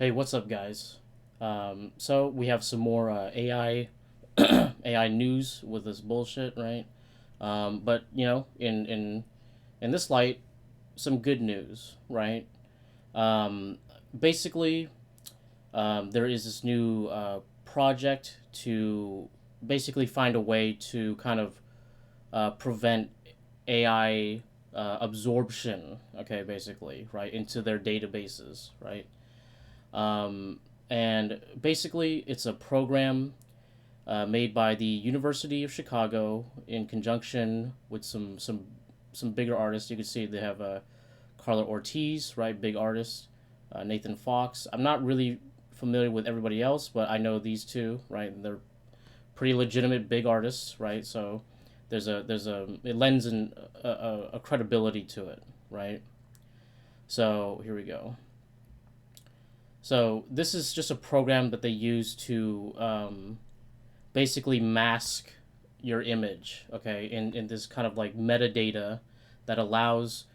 Hey, what's up, guys? So we have some more AI AI news with this bullshit, right? But in this light, some good news, right? Um, Basically, there is this new project to basically find a way to kind of prevent AI absorption. Okay, basically, right, into their databases, right? Um, and basically, it's a program made by the University of Chicago in conjunction with some bigger artists. You can see they have Carla Ortiz, right, big artist, Nathan Fox. I'm not really familiar with everybody else, but I know these two, right? They're pretty legitimate big artists, right? So there's a it lends a credibility to it, right? So here we go. So this is just a program that they use to basically mask your image, okay, in this kind of like metadata that allows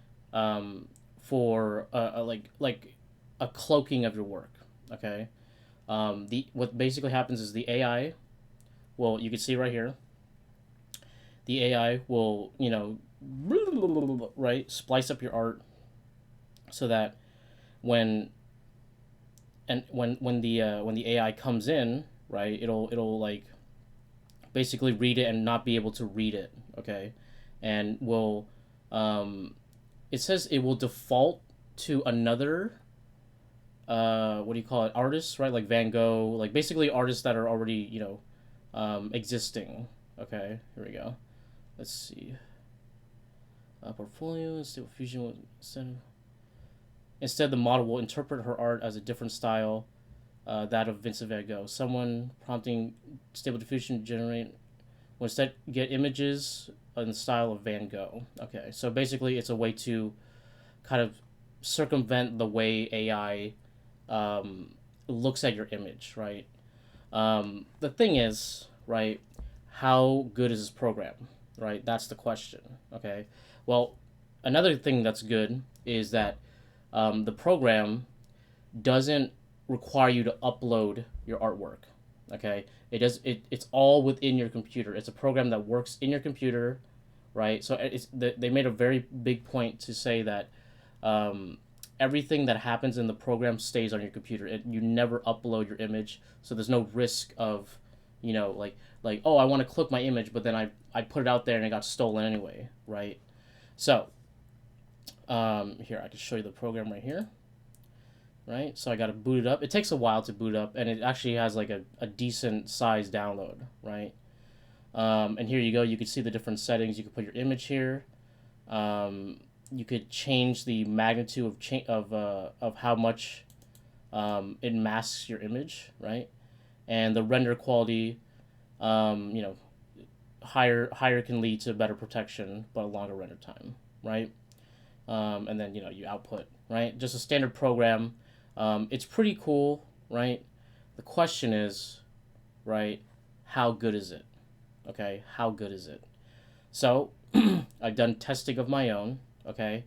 for like a cloaking of your work, okay. The what basically happens is the AI will, you can see right here, the AI will, right, splice up your art so that when when the AI comes in, right, it'll like basically read it and not be able to read it, okay, and will it says it will default to another what do you call it, artists, right, like Van Gogh, like basically artists that are already existing. Okay, here we go. Let's see. Portfolio Stable Fusion will instead the model will interpret her art as a different style, that of Vincent van Gogh. Someone prompting Stable Diffusion to generate will instead get images in the style of Van Gogh. Okay, so basically it's a way to kind of circumvent the way AI looks at your image, right? The thing is, right, how good is this program, right? That's the question, okay? Well, another thing that's good is that the program doesn't require you to upload your artwork. Okay, it's all within your computer. It's a program that works in your computer, right? So they made a very big point to say that um, everything that happens in the program stays on your computer. You never upload your image, so there's no risk of, like oh, I want to click my image, but then I put it out there and it got stolen anyway, right? So here I can show you the program right here, right? So I got to boot it up. It takes a while to boot up, and it actually has like a decent size download, right? And here you go. You can see the different settings. You can put your image here. You could change the magnitude of how much it masks your image, right? And the render quality, um, you know, higher can lead to better protection, but a longer render time, right? And then you output, right? Just a standard program. It's pretty cool, right? The question is, right, how good is it? Okay, how good is it? So I've done testing of my own, okay,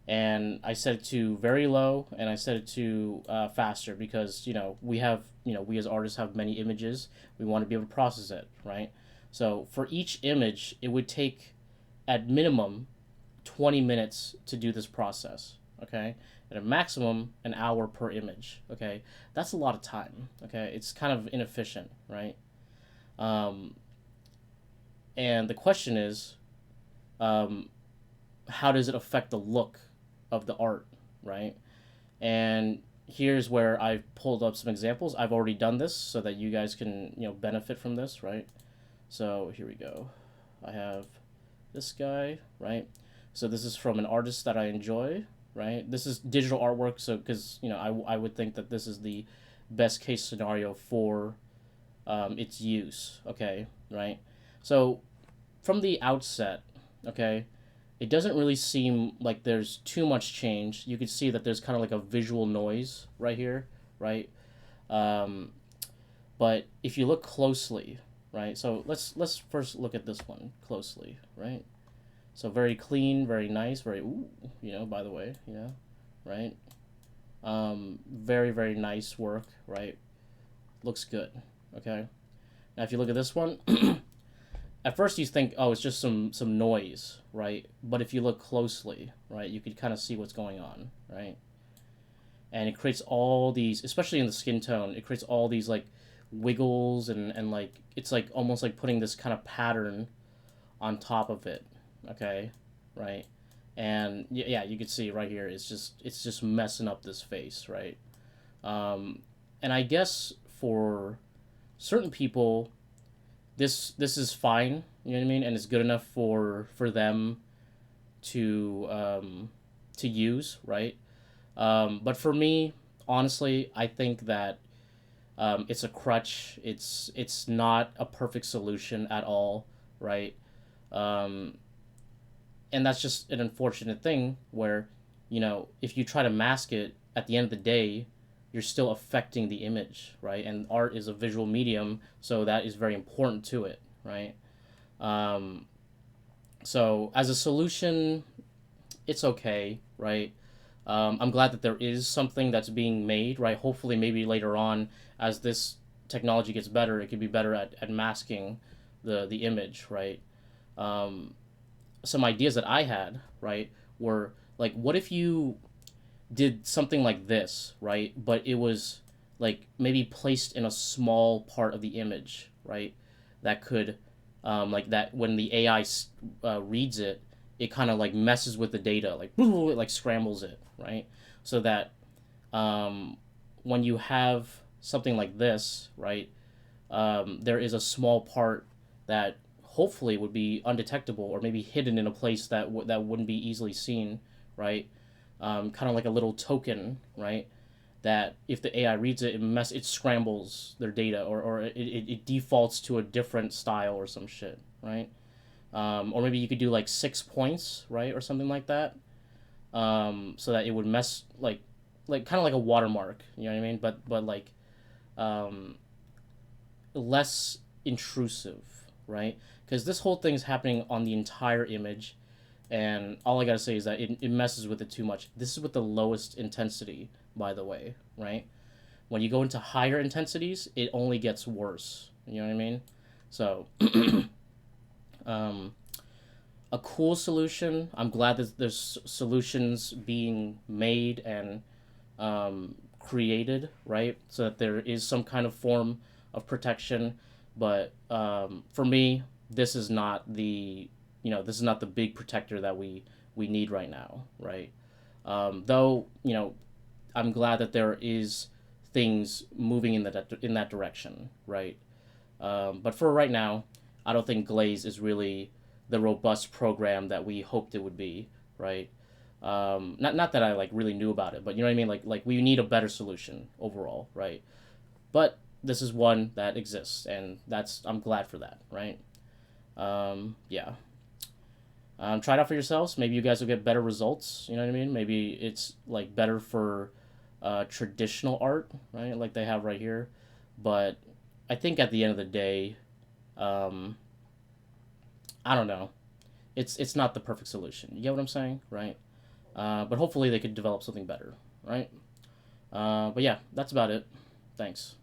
and I set it to very low and I set it to faster because we as artists have many images. We want to be able to process it, right? So for each image, it would take at minimum 20 minutes to do this process, okay? At a maximum, an hour per image, okay? That's a lot of time, okay? It's kind of inefficient, right? Um, and the question is, um, how does it affect the look of the art, right? And here's where I've pulled up some examples. I've already done this so that you guys can, benefit from this, right? So here we go. I have this guy, right? So this is from an artist that I enjoy, right? This is digital artwork, so because I would think that this is the best case scenario for its use, okay, right? So from the outset, okay, it doesn't really seem like there's too much change. You can see that there's kind of like a visual noise right here, right? Um, but if you look closely, right? So let's first look at this one closely, right? So very clean, very nice, very ooh, by the way, right? Very, very nice work, right? Looks good. Okay. Now, if you look at this one, at first you think, oh, it's just some noise, right? But if you look closely, right, you could kind of see what's going on, right? And it creates all these, especially in the skin tone, it creates all these like wiggles and like it's like almost like putting this kind of pattern on top of it, okay, right? And yeah, you can see right here, it's just messing up this face, right? And I guess for certain people, this is fine, you know what I mean, and it's good enough for them to to use, right? But for me, honestly, I think that it's a crutch. It's not a perfect solution at all, right? Um, and that's just an unfortunate thing where, if you try to mask it, at the end of the day, you're still affecting the image, right? And art is a visual medium, so that is very important to it, right? Um, so as a solution, it's okay, right? I'm glad that there is something that's being made, right? Hopefully, maybe later on, as this technology gets better, it could be better at masking the image, right? Um, some ideas that I had, right, were like, what if you did something like this, right? But it was like maybe placed in a small part of the image, right? That could, like that when the AI reads it, it kind of like messes with the data, like it like scrambles it, right? So that um, when you have something like this, right, there is a small part that hopefully would be undetectable or maybe hidden in a place that that wouldn't be easily seen, right? Kind of like a little token, right? That if the AI reads it, it scrambles their data or it defaults to a different style or some shit, right? Or maybe you could do like 6 points, right, or something like that, so that it would mess like kind of like a watermark, you know what I mean? But like um, less intrusive, right? Because this whole thing is happening on the entire image, and all I gotta say is that it messes with it too much. This is with the lowest intensity, by the way, right? When you go into higher intensities, it only gets worse. You know what I mean? So, um, a cool solution. I'm glad that there's solutions being made and created, right? So that there is some kind of form of protection. But for me, this is not this is not the big protector that we need right now, right? Though I'm glad that there is things moving in that direction, right? But for right now, I don't think Glaze is really the robust program that we hoped it would be, right? Not that I like really knew about it, but you know what I mean. Like we need a better solution overall, right? But this is one that exists, and I'm glad for that, right? Yeah. Try it out for yourselves. Maybe you guys will get better results. You know what I mean? Maybe it's like better for traditional art, right? Like they have right here. But I think at the end of the day, um, I don't know. It's not the perfect solution. You get what I'm saying, right? But hopefully they could develop something better, right? But yeah, that's about it. Thanks.